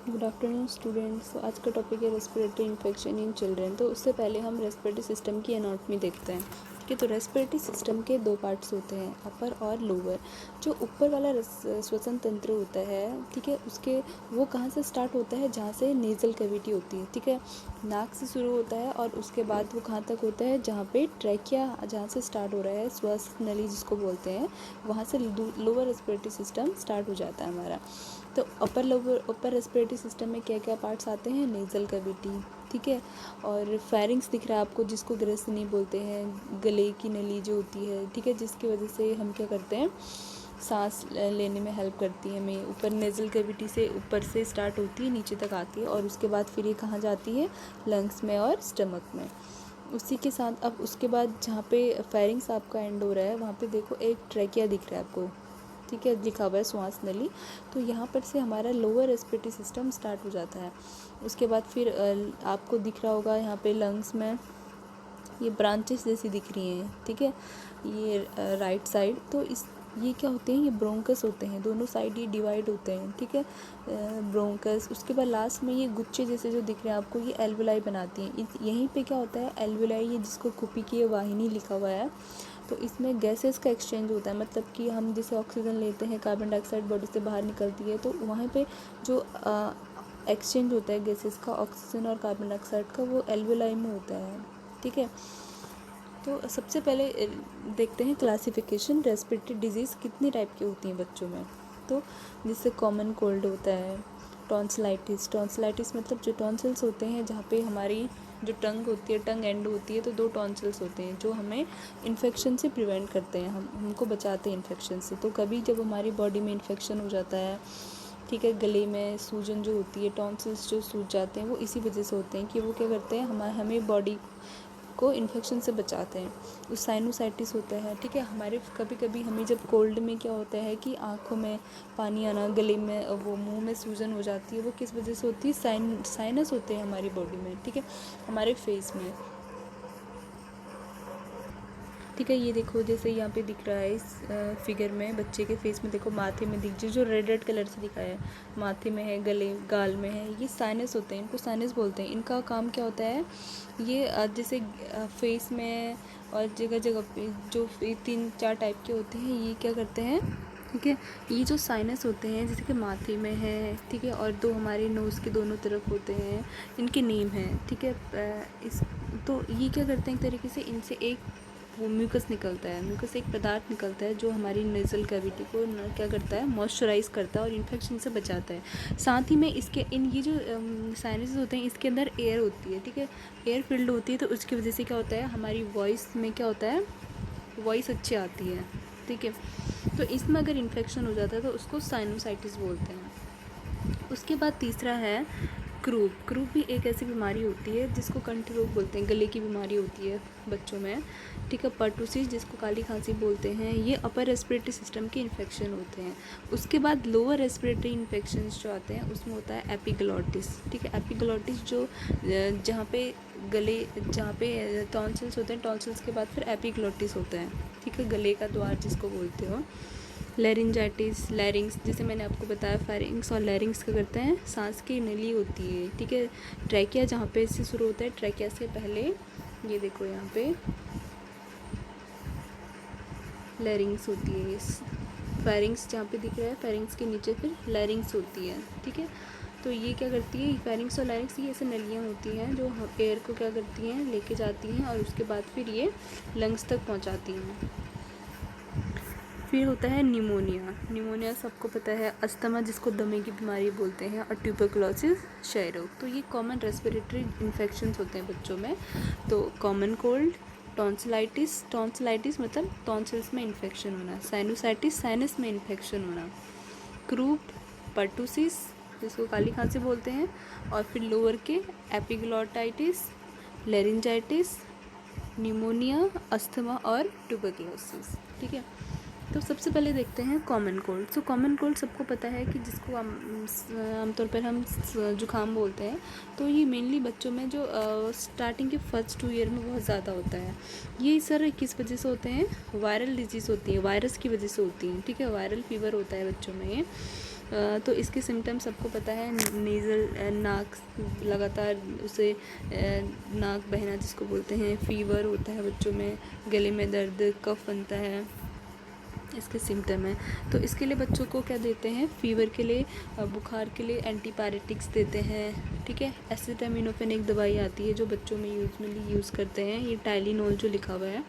Good afternoon students. तो आज का टॉपिक है रेस्पिरेटरी इन्फेक्शन इन चिल्ड्रन। तो उससे पहले हम रेस्पिरेटरी सिस्टम की एनाटॉमी देखते हैं। ठीक है, तो रेस्पिरेटरी सिस्टम के दो पार्ट्स होते हैं, अपर और लोअर। जो ऊपर वाला श्वसन तंत्र होता है, ठीक है, उसके वो कहाँ से स्टार्ट होता है, जहाँ से नेज़ल कैविटी होती है। ठीक है, नाक से शुरू होता है और उसके बाद वो कहाँ तक होता है, जहाँ पे ट्रैकिया, जहाँ से स्टार्ट हो रहा है, श्वास नली जिसको बोलते हैं, वहाँ से लोअर रेस्पिरेटरी सिस्टम स्टार्ट हो जाता है हमारा। तो अपर रेस्पिरेटरी सिस्टम में क्या क्या पार्ट्स आते हैं, नेज़ल कैविटी, ठीक है, और फेरिंग्स दिख रहा है आपको, जिसको ग्रेसिनी बोलते हैं, गले की नली जो होती है, ठीक है, जिसकी वजह से हम क्या करते हैं, सांस लेने में हेल्प करती है हमें। ऊपर नेज़ल कैविटी से ऊपर से स्टार्ट होती है, नीचे तक आती है, और उसके बाद फिर ये कहाँ जाती है, लंग्स में और स्टमक में। उसी के साथ अब उसके बाद जहाँ पे फेरिंग्स आपका एंड हो रहा है, वहाँ पे देखो एक ट्रैकिया दिख रहा है आपको, ठीक है, लिखा हुआ है श्वास नली। तो यहाँ पर से हमारा लोअर रेस्पिरेटरी सिस्टम स्टार्ट हो जाता है। उसके बाद फिर आपको दिख रहा होगा यहाँ पे लंग्स में ये ब्रांचेस जैसी दिख रही हैं, ठीक है, ये राइट साइड। तो ये क्या होते हैं, ये ब्रोंकस होते हैं, दोनों साइड ये डिवाइड होते हैं, ठीक है, ब्रोंकस। उसके बाद लास्ट में ये गुच्छे जैसे जो दिख रहे हैं आपको, ये एल्वुलाई बनाती हैं। यहीं पे क्या होता है, एल्वुलाई, ये जिसको कुपी की वाहिनी लिखा हुआ है, तो इसमें गैसेस का एक्सचेंज होता है। मतलब कि हम जैसे ऑक्सीजन लेते हैं, कार्बन डाइऑक्साइड बॉडी से बाहर निकलती है, तो वहाँ पे जो एक्सचेंज होता है गैसेस का, ऑक्सीजन और कार्बन डाइऑक्साइड का, वो एल्वुलाई में होता है, ठीक है। तो सबसे पहले देखते हैं क्लासिफिकेशन, रेस्पिरेटरी डिजीज़ कितनी टाइप की होती हैं बच्चों में। तो जिससे कॉमन कोल्ड होता है, टॉन्सिलाइटिस मतलब जो टॉन्सिल्स होते हैं, जहाँ पे हमारी जो टंग होती है, टंग एंड होती है, तो दो टॉन्सिल्स होते हैं जो हमें इन्फेक्शन से प्रिवेंट करते हैं, हमको बचाते हैं इन्फेक्शन से। तो कभी जब हमारी बॉडी में इन्फेक्शन हो जाता है, ठीक है, गले में सूजन जो होती है, टॉन्सिल्स जो सूज जाते हैं, वो इसी वजह से होते हैं कि वो क्या करते हैं, हमें बॉडी को इन्फेक्शन से बचाते हैं। उस साइनोसाइटिस होता है, ठीक है, हमारे कभी कभी हमें जब कोल्ड में क्या होता है कि आँखों में पानी आना, गले में, वो मुंह में सूजन हो जाती है, वो किस वजह से होती है, साइनस होते हैं हमारी बॉडी में, ठीक है, हमारे फेस में, ठीक है। ये देखो जैसे यहाँ पे दिख रहा है इस फिगर में, बच्चे के फेस में देखो, माथे में दिख जो रेड रेड कलर से दिखाया है, माथे में है, गले गाल में है, ये साइनस होते हैं, इनको साइनस बोलते हैं। इनका काम क्या होता है, ये जैसे फेस में और जगह जगह पे जो 3-4 टाइप के होते हैं, ये क्या करते हैं, ठीक है। ये जो साइनस होते हैं, जैसे कि माथे में है, ठीक है, और दो हमारे नोज़ के दोनों तरफ होते हैं, इनके नेम हैं, ठीक है। इस तो ये क्या करते हैं, एक तरीके से इनसे एक वो म्यूकस निकलता है, म्यूकस एक पदार्थ निकलता है जो हमारी नेज़ल कैविटी को क्या करता है, मॉइस्चराइज़ करता है और इन्फेक्शन से बचाता है। साथ ही में इसके ये जो साइनसेस होते हैं, इसके अंदर एयर होती है, ठीक है, एयर फिल्ड होती है, तो उसकी वजह से क्या होता है, हमारी वॉइस में क्या होता है, वॉइस अच्छी आती है, ठीक है। तो इसमें अगर इन्फेक्शन हो जाता है तो उसको साइनोसाइटिस बोलते हैं। उसके बाद तीसरा है क्रूप भी एक ऐसी बीमारी होती है जिसको कंठ रोग बोलते हैं, गले की बीमारी होती है बच्चों में, ठीक है। पर्टूसिस जिसको काली खांसी बोलते हैं, ये अपर रेस्पिरेटरी सिस्टम के इन्फेक्शन होते हैं। उसके बाद लोअर रेस्पिरेटरी इन्फेक्शन जो आते हैं, उसमें होता है एपिग्लोटिस, ठीक है। एपिग्लोटिस जो जहाँ पे टॉन्सिल्स होते हैं, टॉन्सिल्स के बाद फिर एपिग्लोटिस होता है, ठीक है, गले का द्वार जिसको बोलते हो। लैरिंजाइटिस, लैरिंग्स जैसे मैंने आपको बताया, फेरिंग्स और लैरिंग्स क्या करते हैं, सांस की नली होती है, ठीक है। ट्रैकिया जहाँ पे इससे शुरू होता है, ट्रैकिया से पहले ये देखो यहाँ पे लैरिंग्स होती है, फेरिंग्स जहाँ पे दिख रहा है, फेरिंग्स के नीचे फिर लैरिंग्स होती है, ठीक है। तो ये क्या करती है, फेरिंग्स और लैरिंग्स ये ऐसे नलियाँ होती हैं जो एयर को क्या करती हैं, लेके जाती हैं, और उसके बाद फिर ये लंग्स तक पहुँचाती हैं। फिर होता है निमोनिया सबको पता है, अस्थमा जिसको दमे की बीमारी बोलते हैं, और ट्यूबरकुलोसिस, क्षय रोग। तो ये कॉमन रेस्पिरेटरी इन्फेक्शंस होते हैं बच्चों में। तो कॉमन कोल्ड, टॉन्सिलाइटिस मतलब टॉन्सिल्स में इन्फेक्शन होना, साइनोसाइटिस साइनस में इन्फेक्शन होना, क्रूप, पर्टूसिस जिसको काली खांसी बोलते हैं, और फिर लोअर के एपिग्लोटाइटिस, लैरिंजाइटिस, निमोनिया, अस्थमा और ट्यूबरकुलोसिस, ठीक है। तो सबसे पहले देखते हैं कॉमन कोल्ड। तो कॉमन कोल्ड सबको पता है कि जिसको आमतौर पर हम जुकाम बोलते हैं। तो ये मेनली बच्चों में जो स्टार्टिंग के फर्स्ट 2 ईयर में बहुत ज़्यादा होता है। ये सर किस वजह से होते हैं, वायरल डिजीज़ होती है, वायरस की वजह से होती हैं, ठीक है, वायरल फीवर होता है बच्चों में। तो इसके सिम्टम्स सबको पता है, नेज़ल नाक लगातार उसे नाक बहना जिसको बोलते हैं, फीवर होता है बच्चों में, गले में दर्द, कफ बनता है, इसके सिम्टम हैं। तो इसके लिए बच्चों को क्या देते हैं, फ़ीवर के लिए, बुखार के लिए एंटीपायरेटिक्स देते हैं, ठीक है। एसिटामिनोफेन एक दवाई आती है जो बच्चों में यूजली यूज़ करते हैं, ये टाइलिनॉल जो लिखा हुआ है,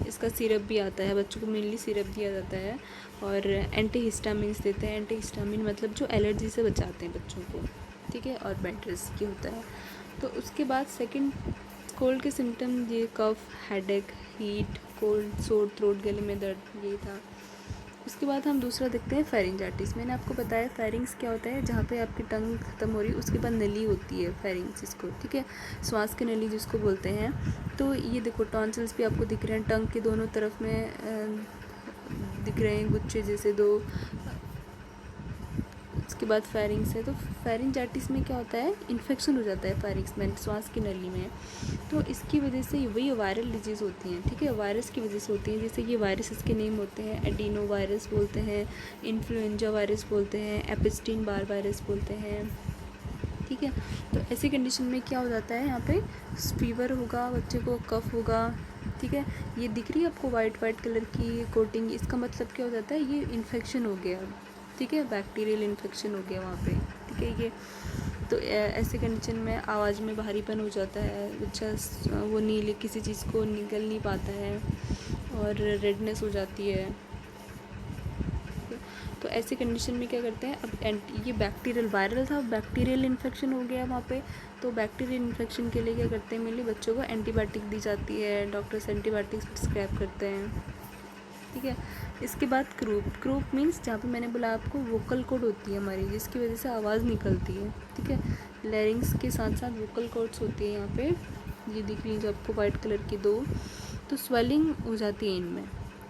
इसका सिरप भी आता है, बच्चों को मेनली सिरप दिया जाता है। और एंटीहिस्टामिन्स देते हैं, एंटीहिस्टामिन मतलब जो एलर्जी से बचाते हैं बच्चों को, ठीक है, और बेड रेस्ट की होता है। तो उसके बाद सेकेंड कोल्ड के सिम्टम ये cough, headache, heat, cold, sore throat, गले में दर्द, ये था। उसके बाद हम दूसरा देखते हैं फेरिंजाइटिस। मैंने आपको बताया फेरिंग्स क्या होता है, जहाँ पे आपकी टंग ख़त्म हो रही है उसके बाद नली होती है, फेरिंग्स इसको, ठीक है, श्वास की नली जिसको बोलते हैं। तो ये देखो टॉन्सिल्स भी आपको दिख रहे हैं, टंग के दोनों तरफ में दिख रहे हैं गुच्छे जैसे दो। उसके बाद फेरिंग्स है, तो फेरिंजाइटिस में क्या होता है, इन्फेक्शन हो जाता है फेरिंग्स में, श्वास की नली में। तो इसकी वजह से वही वायरल डिजीज़ होती हैं, ठीक है, वायरस की वजह से होती हैं। जैसे ये वायरस इसके नेम होते हैं, एडिनो वायरस बोलते हैं, इन्फ्लुएंजा वायरस बोलते हैं, एपिस्टीन बार वायरस बोलते हैं, ठीक है। तो ऐसी कंडीशन में क्या हो जाता है, यहाँ पे फीवर होगा, बच्चे को कफ होगा, ठीक है। ये दिख रही है आपको वाइट कलर की कोटिंग, इसका मतलब क्या हो जाता है, ये इन्फेक्शन हो गया, ठीक है, बैक्टीरियल इन्फेक्शन हो गया वहाँ पे, ठीक है। ये तो ऐसे कंडीशन में आवाज़ में भारीपन हो जाता है, बच्चा वो नीले किसी चीज़ को निगल नहीं पाता है, और रेडनेस हो जाती है। तो ऐसे कंडीशन में क्या करते हैं, अब ये बैक्टीरियल वायरल था, बैक्टीरियल इन्फेक्शन हो गया वहाँ पे। तो बैक्टीरियल इन्फेक्शन के लिए क्या करते हैं, मेनली बच्चों को एंटीबायोटिक दी जाती है, डॉक्टर्स एंटीबायोटिक्स प्रिस्क्राइब करते हैं, ठीक है। इसके बाद क्रूप मीन्स जहाँ पे मैंने बोला आपको वोकल कॉर्ड होती है हमारी, जिसकी वजह से आवाज़ निकलती है, ठीक है। लैरिंग्स के साथ साथ वोकल कॉर्ड्स होती है यहाँ पे, ये दिख रही है जो आपको वाइट कलर की दो। तो स्वेलिंग हो जाती है इनमें,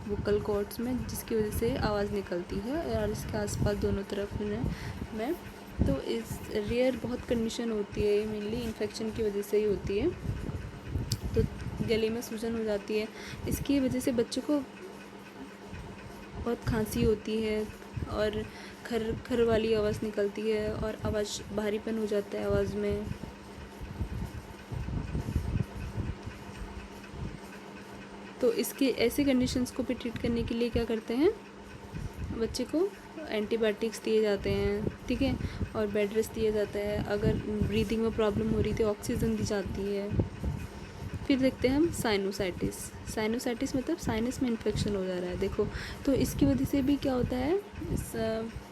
वोकल कॉर्ड्स में, जिसकी वजह से आवाज़ निकलती है, और इसके आसपास दोनों तरफ में। तो इस रेयर बहुत कंडीशन होती है, मेनली इन्फेक्शन की वजह से ही होती है। तो गले में सूजन हो जाती है, इसकी वजह से बच्चों को बहुत खांसी होती है, और खर वाली आवाज़ निकलती है, और आवाज़ भारीपन हो जाता है आवाज़ में। तो इसके ऐसे कंडीशंस को भी ट्रीट करने के लिए क्या करते हैं, बच्चे को एंटीबायोटिक्स दिए जाते हैं, ठीक है, और बेड रेस्ट दिया जाता है। अगर ब्रीदिंग में प्रॉब्लम हो रही थी ऑक्सीजन दी जाती है। फिर देखते हैं हम साइनोसाइटिस मतलब साइनस में इन्फेक्शन हो जा रहा है, देखो। तो इसकी वजह से भी क्या होता है,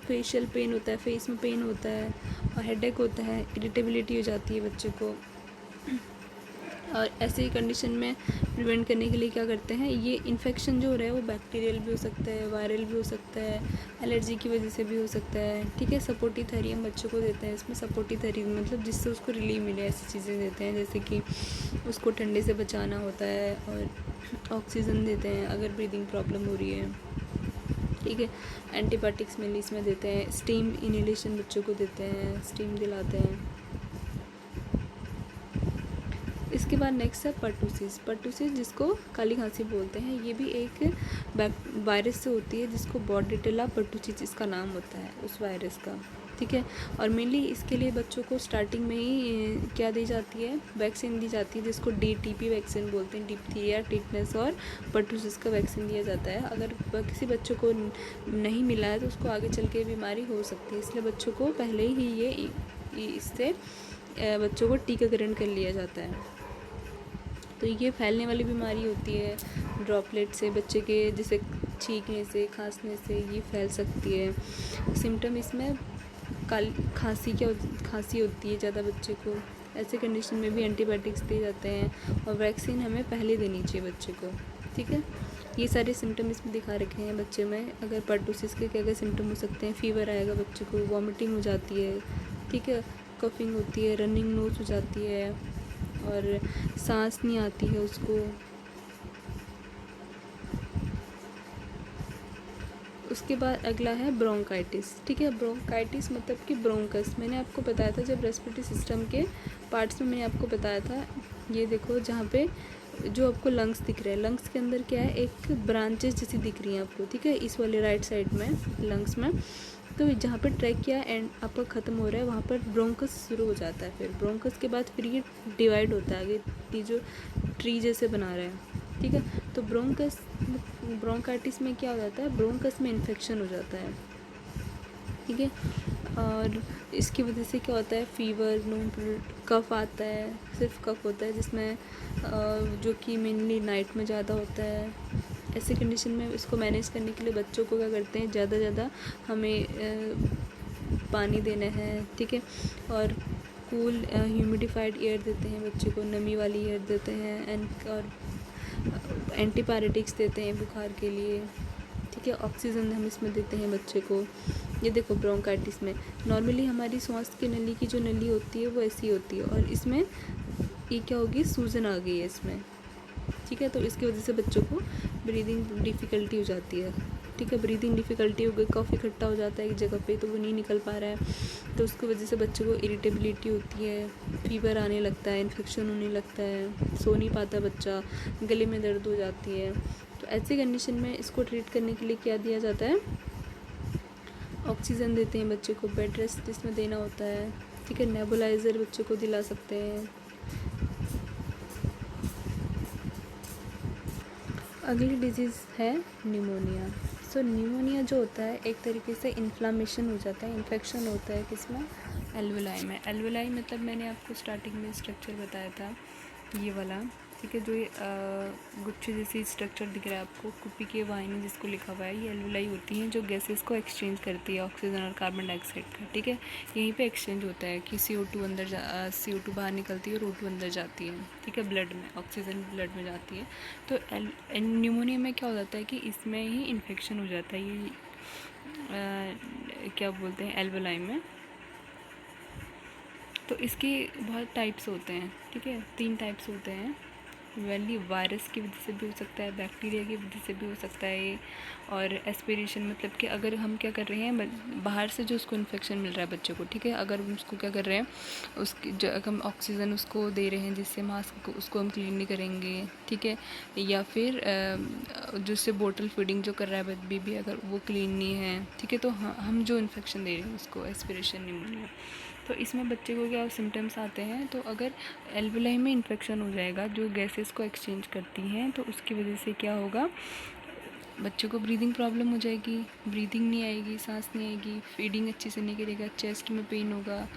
फेशियल पेन होता है, फेस में पेन होता है, और हेडेक होता है, इरिटेबिलिटी हो जाती है बच्चे को। और ऐसे ही कंडीशन में प्रिवेंट करने के लिए क्या करते हैं, ये इन्फेक्शन जो हो रहा है वो बैक्टीरियल भी हो सकता है, वायरल भी हो सकता है, एलर्जी की वजह से भी हो सकता है, ठीक है। सपोर्टिव थेरेपी हम बच्चों को देते हैं, इसमें सपोर्टिव थेरेपी मतलब जिससे उसको रिलीफ मिले, ऐसी चीज़ें देते हैं, जैसे कि उसको ठंडे से बचाना होता है, और ऑक्सीजन देते हैं अगर ब्रीदिंग प्रॉब्लम हो रही है, ठीक है। एंटीबायोटिक्स मेनली इसमें देते हैं, स्टीम इनहेलेशन बच्चों को देते हैं, स्टीम दिलाते हैं। इसके बाद नेक्स्ट है पर्टूसिस जिसको काली खांसी बोलते हैं। ये भी एक वायरस से होती है, जिसको बॉर्डेटेला पर्टूसिस इसका नाम होता है उस वायरस का, ठीक है। और मेनली इसके लिए बच्चों को स्टार्टिंग में ही क्या दी जाती है, वैक्सीन दी जाती है, जिसको DTP वैक्सीन बोलते हैं, डिप्थीरिया, टिटनेस और पर्टूसिस का वैक्सीन दिया जाता है। अगर किसी बच्चों को नहीं मिला है तो उसको आगे चल के बीमारी हो सकती है, इसलिए बच्चों को पहले ही इससे बच्चों को टीकाकरण कर लिया जाता है। तो ये फैलने वाली बीमारी होती है, ड्रॉपलेट से बच्चे के, जैसे छींकने से, खांसने से ये फैल सकती है। सिम्टम इसमें खांसी होती है ज़्यादा बच्चे को। ऐसे कंडीशन में भी एंटीबायोटिक्स दिए जाते हैं, और वैक्सीन हमें पहले देनी चाहिए बच्चे को, ठीक है। ये सारे सिम्टम इसमें दिखा रखे हैं बच्चे में। अगर पर्टूसिस के क्या क्या सिम्टम हो सकते हैं, फीवर आएगा बच्चे को, वॉमिटिंग हो जाती है, ठीक है, कफिंग होती है, रनिंग नोज हो जाती है, और सांस नहीं आती है उसको। उसके बाद अगला है ब्रोंकाइटिस, ठीक है। ब्रोंकाइटिस मतलब कि ब्रोंकस, मैंने आपको बताया था जब रेस्पिरेटरी सिस्टम के पार्ट्स में मैंने आपको बताया था, ये देखो जहाँ पे जो आपको लंग्स दिख रहे हैं, लंग्स के अंदर क्या है, एक ब्रांचेस जैसी दिख रही हैं आपको, ठीक है, इस वाले राइट साइड में लंग्स में। तो जहाँ पर ट्रैकिया एंड अपर ख़त्म हो रहा है वहाँ पर ब्रोंकस शुरू हो जाता है। फिर ब्रोंकस के बाद फिर ये डिवाइड होता है, आगे ये जो ट्री जैसे बना रहा है, ठीक है। तो ब्रोंकाइटिस में क्या हो जाता है, ब्रोंकस में इन्फेक्शन हो जाता है, ठीक है। और इसकी वजह से क्या होता है, फीवर, कफ़ आता है, सिर्फ कफ़ होता है जिसमें जो कि मेनली नाइट में ज़्यादा होता है। ऐसे कंडीशन में इसको मैनेज करने के लिए बच्चों को क्या करते हैं, ज़्यादा हमें पानी देना है, ठीक है। और कूल ह्यूमिडिफाइड एयर देते हैं बच्चे को, नमी वाली एयर देते हैं, और एंटीपायरेटिक्स देते हैं बुखार के लिए, ठीक है। ऑक्सीजन हम इसमें देते हैं बच्चे को। ये देखो ब्रोंकाइटिस में नॉर्मली हमारी सांस की नली की जो नली होती है वो ऐसी होती है, और इसमें ये क्या होगी, सूजन आ गई है इसमें, ठीक है। तो इसकी वजह से बच्चों को ब्रीदिंग डिफ़िकल्टी हो जाती है, ठीक है। ब्रीदिंग डिफ़िकल्टी हो गई, कफ इकट्ठा हो जाता है एक जगह पे, तो वो नहीं निकल पा रहा है, तो उसकी वजह से बच्चे को इरिटेबिलिटी होती है, फीवर आने लगता है, इन्फेक्शन होने लगता है, सो नहीं पाता बच्चा, गले में दर्द हो जाती है। तो ऐसी कंडीशन में इसको ट्रीट करने के लिए क्या दिया जाता है, ऑक्सीजन देते हैं बच्चे को, बेड रेस्ट इसमें देना होता है, ठीक है। नेबुलाइज़र बच्चे को दिला सकते हैं। अगली डिजीज़ है निमोनिया। सो निमोनिया जो होता है एक तरीके से इन्फ्लामेशन हो जाता है, इन्फेक्शन होता है किसमें, एल्वेलाई में। एल्वेलाई मतलब मैंने आपको स्टार्टिंग में स्ट्रक्चर बताया था, ये वाला, ठीक है। जो ये गुच्छे जैसी स्ट्रक्चर दिख रहा है आपको, कुप्पी के वाहिनी जिसको लिखा हुआ है, ये एल्वेलाई होती हैं जो गैसेस को एक्सचेंज करती है, ऑक्सीजन और कार्बन डाइऑक्साइड का, ठीक है। यहीं पे एक्सचेंज होता है कि CO2 बाहर निकलती है और O2 अंदर जाती है, ठीक है, ब्लड में, ऑक्सीजन ब्लड में जाती है। तो न्यूमोनिया में क्या हो जाता है कि इसमें ही इन्फेक्शन हो जाता है, ये क्या बोलते हैं, एल्वेलाई में। तो इसके बहुत टाइप्स होते हैं, ठीक है, 3 टाइप्स होते हैं। वैली वायरस की वजह से भी हो सकता है, बैक्टीरिया की वजह से भी हो सकता है ये, और एस्पिरेशन मतलब कि अगर हम क्या कर रहे हैं, बाहर से जो उसको इन्फेक्शन मिल रहा है बच्चे को, ठीक है, अगर हम उसको क्या कर रहे हैं, उसकी जो हम ऑक्सीजन उसको दे रहे हैं जिससे मास्क को उसको हम क्लीन नहीं करेंगे, ठीक है, या फिर जो उससे बोतल फीडिंग जो कर रहा है बेबी, अगर वो क्लीन नहीं है, ठीक है, तो हम जो इन्फेक्शन दे रहे हैं उसको एस्पिरेशन निमोनिया। तो इसमें बच्चे को क्या सिम्टम्स आते हैं, तो अगर एल्वेलाई में इन्फेक्शन हो जाएगा जो गैसेस को एक्सचेंज करती हैं, तो उसकी वजह से क्या होगा, बच्चों को ब्रीदिंग प्रॉब्लम हो जाएगी, ब्रीदिंग नहीं आएगी, सांस नहीं आएगी, फीडिंग अच्छे से नहीं करेगा, चेस्ट में पेन होगा,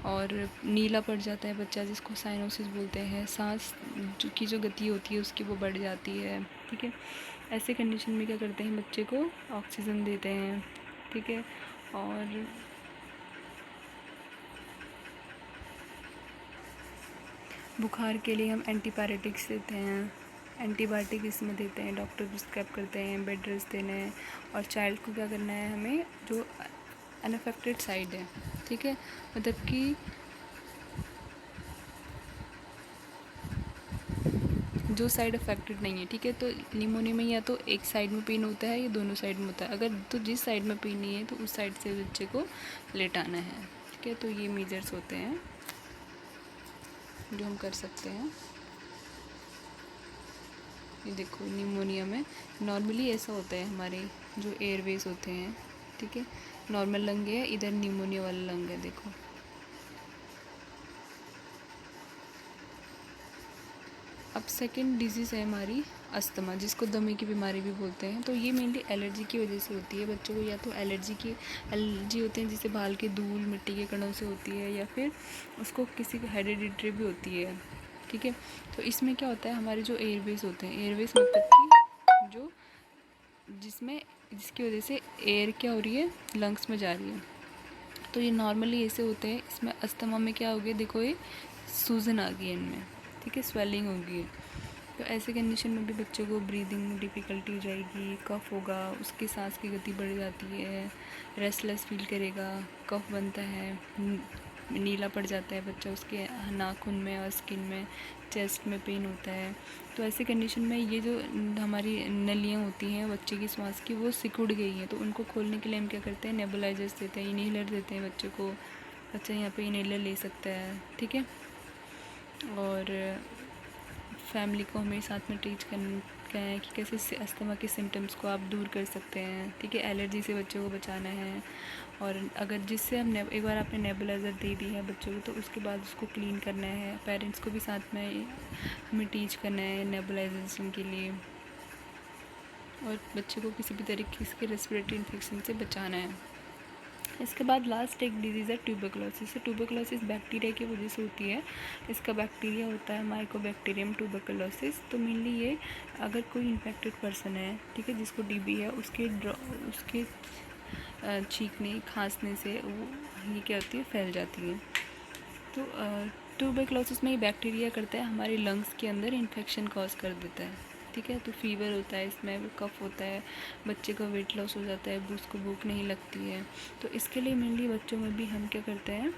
और नीला पड़ जाता है बच्चा जिसको साइनोसिस बोलते हैं, सांस की जो गति होती है उसकी वो बढ़ जाती है, ठीक है। ऐसे कंडीशन में क्या करते हैं, बच्चे को ऑक्सीजन देते हैं, ठीक है। और बुखार के लिए हम एंटीपायरेटिक्स देते हैं, एंटीबायोटिक इसमें देते हैं, डॉक्टर प्रिस्क्राइब करते हैं, बेड रेस्ट देना है। और चाइल्ड को क्या करना है, हमें जो अनअफेक्टेड साइड है, ठीक है, मतलब कि जो साइड अफेक्टेड नहीं है, ठीक है। तो निमोनिया में या तो एक साइड में पेन होता है या दोनों साइड में होता है, अगर तो जिस साइड में पेन नहीं है तो उस साइड से बच्चे को लेटाना है, ठीक है। तो ये मेजर्स होते हैं जो हम कर सकते हैं। ये देखो निमोनिया में नॉर्मली ऐसा होता है, हमारे जो एयरवेज होते हैं, ठीक है, नॉर्मल लंग है, इधर निमोनिया वाला लंग है, देखो। अब सेकंड डिजीज़ है हमारी अस्थमा, जिसको दमे की बीमारी भी बोलते हैं। तो ये मेनली एलर्जी की वजह से होती है बच्चों को, या तो एलर्जी होते हैं जिसे बाल के धूल मिट्टी के कणों से होती है, या फिर उसको किसी को हेरिडिटरी भी होती है, ठीक है। तो इसमें क्या होता है, हमारे जो एयरवेज होते हैं, एयरवेज मतलब कि जो जिसकी वजह से एयर क्या हो रही है, लंग्स में जा रही है, तो ये नॉर्मली ऐसे होते हैं। इसमें अस्थमा में क्या हो गया, देखो ये सूजन आ गई है इनमें, ठीक है, स्वेलिंग होगी। तो ऐसे कंडीशन में भी बच्चे को ब्रीदिंग में डिफ़िकल्टी हो जाएगी, कफ़ होगा, उसकी सांस की गति बढ़ जाती है, रेस्टलेस फील करेगा, कफ़ बनता है, नीला पड़ जाता है बच्चा, उसके नाखून में और स्किन में, चेस्ट में पेन होता है। तो ऐसी कंडीशन में ये जो हमारी नलियाँ होती हैं बच्चे की सांस की, वो सिकुड़ गई हैं, तो उनको खोलने के लिए हम क्या करते हैं, नेबुलाइजर्स देते हैं, इनहेलर देते हैं बच्चे को। बच्चा यहाँ पे इनहेलर ले सकता है, ठीक है। और फैमिली को हमें साथ में क्या हैं कि कैसे अस्थमा के सिम्टम्स को आप दूर कर सकते हैं, ठीक है। एलर्जी से बच्चों को बचाना है, और अगर जिससे हम एक बार आपने नेबुलाइज़र दे दी है बच्चों को, तो उसके बाद उसको क्लीन करना है। पेरेंट्स को भी साथ में हमें टीच करना है नेबुलाइजेशन के लिए, और बच्चे को किसी भी तरीके के रेस्पिरेटरी इन्फेक्शन से बचाना है। इसके बाद लास्ट एक डिजीज़ है ट्यूबरकुलोसिस। ट्यूबरकुलोसिस बैक्टीरिया की वजह से होती है। इसका बैक्टीरिया होता है माइकोबैक्टीरियम ट्यूबरकुलोसिस। तो मेनली ये अगर कोई इन्फेक्टेड पर्सन है, ठीक है, जिसको टीबी है, उसके छींकने खांसने से वो ये क्या होती है, फैल जाती है। तो ट्यूबरकुलोसिस में ये बैक्टीरिया करता है हमारे लंग्स के अंदर इन्फेक्शन कॉज कर देता है, ठीक है। तो फीवर होता है, इसमें कफ होता है, बच्चे का वेट लॉस हो जाता है, उसको भूख नहीं लगती है। तो इसके लिए मेनली बच्चों में भी हम क्या करते हैं,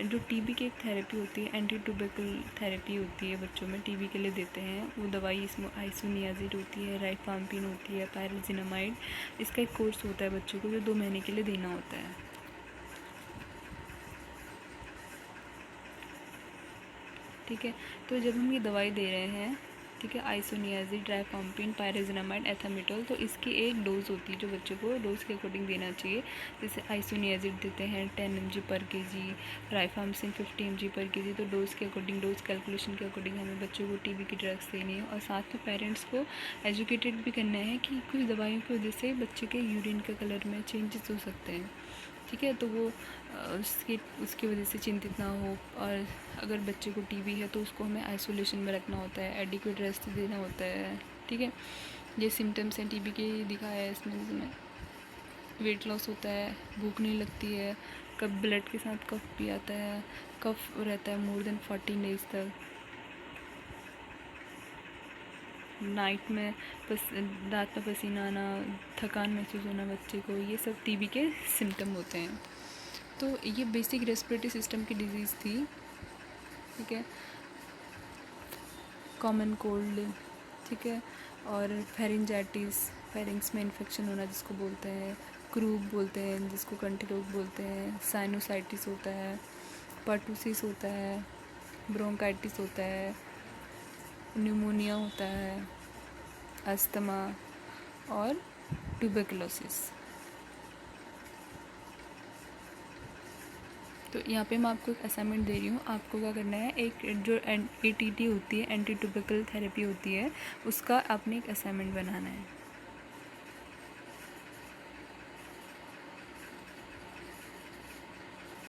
जो टीबी की एक थेरेपी होती है, एंटी ट्यूबरकुल थेरेपी होती है, बच्चों में टीबी के लिए देते हैं। वो दवाई इसमें आइसोनियाज़िड होती है, राइफाम्पिन होती है, पायरोजिनामाइड। इसका एक कोर्स होता है बच्चों को जो 2 महीने के लिए देना होता है, ठीक है। तो जब हम ये दवाई दे रहे हैं, ठीक है, आइसोनियाज़िड, राइफाम्पिन, पायरोजिनामाइड, एथामिटोल, तो इसकी एक डोज़ होती है जो बच्चों को डोज़ के अकॉर्डिंग देना चाहिए। जैसे आइसोनियाज़िड देते हैं 10 mg पर केजी, राइफाम्पिन 50 mg पर केजी। तो डोज़ के अकॉर्डिंग, डोज़ कैलकुलेशन के अकॉर्डिंग हमें बच्चों को टीबी की ड्रग्स देनी है। और साथ में पेरेंट्स को एजुकेटेड भी करना है कि कुछ दवाइयों की वजह से बच्चे के यूरिन के कलर में चेंजेस हो सकते हैं, ठीक है। तो वो उसकी वजह से चिंतित ना हो। और अगर बच्चे को टीबी है तो उसको हमें आइसोलेशन में रखना होता है, एडिक्वेट रेस्ट देना होता है, ठीक है। ये सिम्टम्स हैं टीबी के दिखाया है इसमें वेट लॉस होता है, भूख नहीं लगती है, कब ब्लड के साथ कफ भी आता है, कफ रहता है मोर देन 14 डेज तक, नाइट में रात में पसीना आना, थकान महसूस होना बच्चे को, ये सब टीबी के सिम्टम होते हैं। तो ये बेसिक रेस्पिरेटरी सिस्टम की डिजीज़ थी, ठीक है। कॉमन कोल्ड, ठीक है, और फेरिंजाइटिस, फेरिंग्स में इन्फेक्शन होना जिसको बोलते हैं, क्रूब बोलते हैं जिसको कंठी रोग बोलते हैं, साइनोसाइटिस होता है, पर्टूसिस होता है, ब्रोंकाइटिस होता है, न्यूमोनिया होता है, अस्थमा और ट्यूबरकुलोसिस। तो यहाँ पे मैं आपको एक असाइनमेंट दे रही हूँ, आपको क्या करना है, एक जो ATT होती है, एंटी ट्यूबरकुल थेरेपी होती है, उसका आपने एक असाइनमेंट बनाना है।